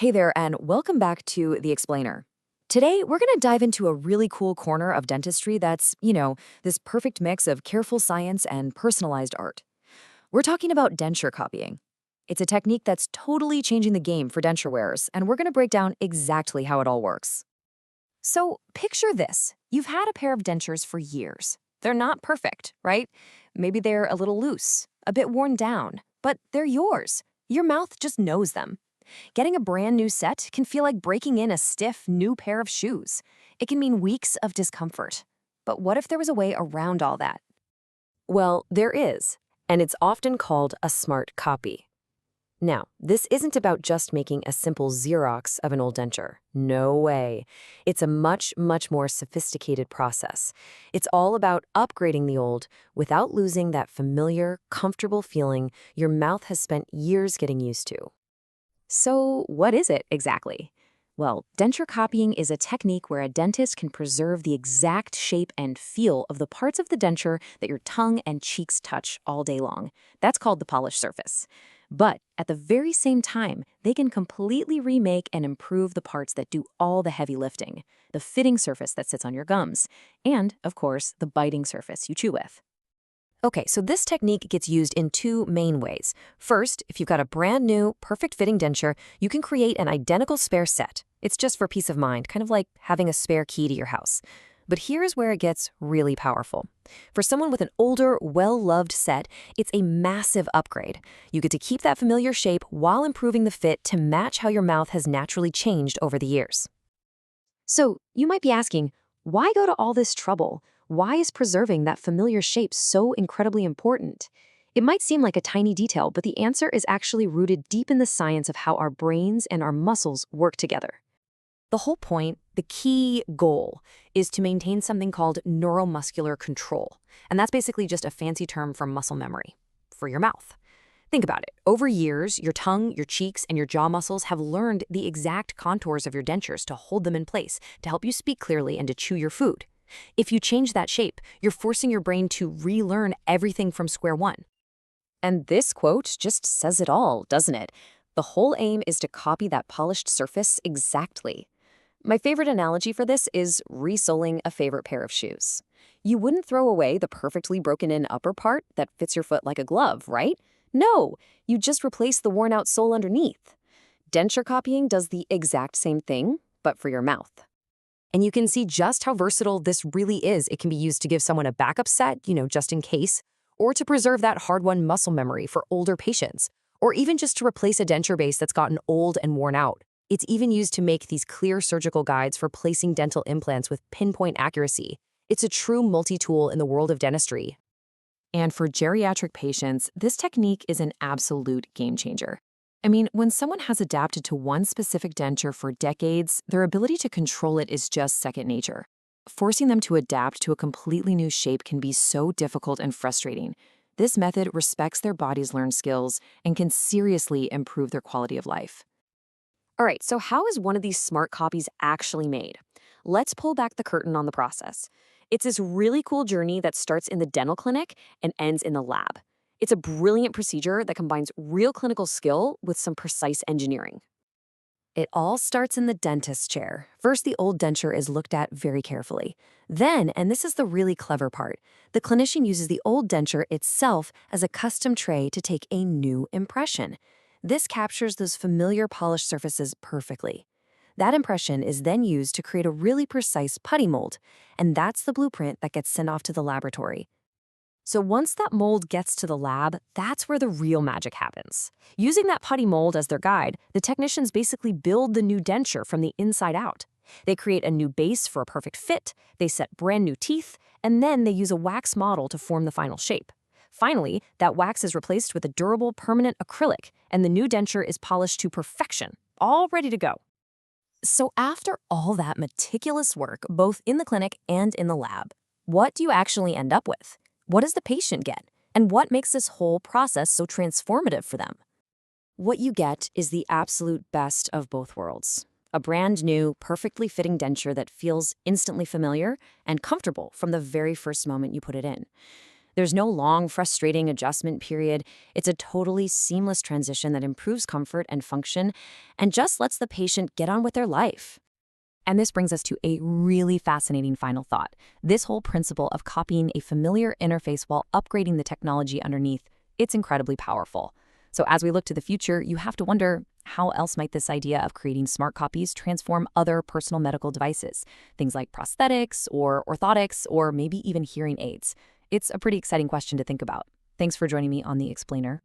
Hey there, and welcome back to The Explainer. Today, we're going to dive into a really cool corner of dentistry that's, this perfect mix of careful science and personalized art. We're talking about denture copying. It's a technique that's totally changing the game for denture wearers, and we're going to break down exactly how it all works. So, picture this. You've had a pair of dentures for years. They're not perfect, right? Maybe they're a little loose, a bit worn down, but they're yours. Your mouth just knows them. Getting a brand new set can feel like breaking in a stiff, new pair of shoes. It can mean weeks of discomfort. But what if there was a way around all that? Well, there is, and it's often called a smart copy. Now, this isn't about just making a simple Xerox of an old denture. No way. It's a much, much more sophisticated process. It's all about upgrading the old without losing that familiar, comfortable feeling your mouth has spent years getting used to. So, what is it exactly? Well, denture copying is a technique where a dentist can preserve the exact shape and feel of the parts of the denture that your tongue and cheeks touch all day long. That's called the polished surface. But at the very same time, they can completely remake and improve the parts that do all the heavy lifting, the fitting surface that sits on your gums, and, of course, the biting surface you chew with. Okay, so this technique gets used in two main ways. First, if you've got a brand new, perfect-fitting denture, you can create an identical spare set. It's just for peace of mind, kind of like having a spare key to your house. But here's where it gets really powerful. For someone with an older, well-loved set, it's a massive upgrade. You get to keep that familiar shape while improving the fit to match how your mouth has naturally changed over the years. So, you might be asking, why go to all this trouble? Why is preserving that familiar shape so incredibly important? It might seem like a tiny detail, but the answer is actually rooted deep in the science of how our brains and our muscles work together. The whole point, the key goal, is to maintain something called neuromuscular control. And that's basically just a fancy term for muscle memory for your mouth. Think about it. Over years, your tongue, your cheeks, and your jaw muscles have learned the exact contours of your dentures to hold them in place, to help you speak clearly and to chew your food. If you change that shape, you're forcing your brain to relearn everything from square one. And this quote just says it all, doesn't it? The whole aim is to copy that polished surface exactly. My favorite analogy for this is resoling a favorite pair of shoes. You wouldn't throw away the perfectly broken-in upper part that fits your foot like a glove, right? No, you just replace the worn-out sole underneath. Denture copying does the exact same thing, but for your mouth. And you can see just how versatile this really is. It can be used to give someone a backup set, just in case, or to preserve that hard-won muscle memory for older patients, or even just to replace a denture base that's gotten old and worn out. It's even used to make these clear surgical guides for placing dental implants with pinpoint accuracy. It's a true multi-tool in the world of dentistry. And for geriatric patients, this technique is an absolute game changer. I mean, when someone has adapted to one specific denture for decades, their ability to control it is just second nature. Forcing them to adapt to a completely new shape can be so difficult and frustrating. This method respects their body's learned skills and can seriously improve their quality of life. All right, so how is one of these smart copies actually made? Let's pull back the curtain on the process. It's this really cool journey that starts in the dental clinic and ends in the lab. It's a brilliant procedure that combines real clinical skill with some precise engineering. It all starts in the dentist's chair. First, the old denture is looked at very carefully. Then, and this is the really clever part, the clinician uses the old denture itself as a custom tray to take a new impression. This captures those familiar polished surfaces perfectly. That impression is then used to create a really precise putty mold, and that's the blueprint that gets sent off to the laboratory. So once that mold gets to the lab, that's where the real magic happens. Using that putty mold as their guide, the technicians basically build the new denture from the inside out. They create a new base for a perfect fit, they set brand new teeth, and then they use a wax model to form the final shape. Finally, that wax is replaced with a durable, permanent acrylic, and the new denture is polished to perfection, all ready to go. So after all that meticulous work, both in the clinic and in the lab, what do you actually end up with? What does the patient get? And what makes this whole process so transformative for them? What you get is the absolute best of both worlds. A brand new, perfectly fitting denture that feels instantly familiar and comfortable from the very first moment you put it in. There's no long, frustrating adjustment period. It's a totally seamless transition that improves comfort and function and just lets the patient get on with their life. And this brings us to a really fascinating final thought. This whole principle of copying a familiar interface while upgrading the technology underneath, it's incredibly powerful. So as we look to the future, you have to wonder, how else might this idea of creating smart copies transform other personal medical devices? Things like prosthetics or orthotics or maybe even hearing aids. It's a pretty exciting question to think about. Thanks for joining me on The Explainer.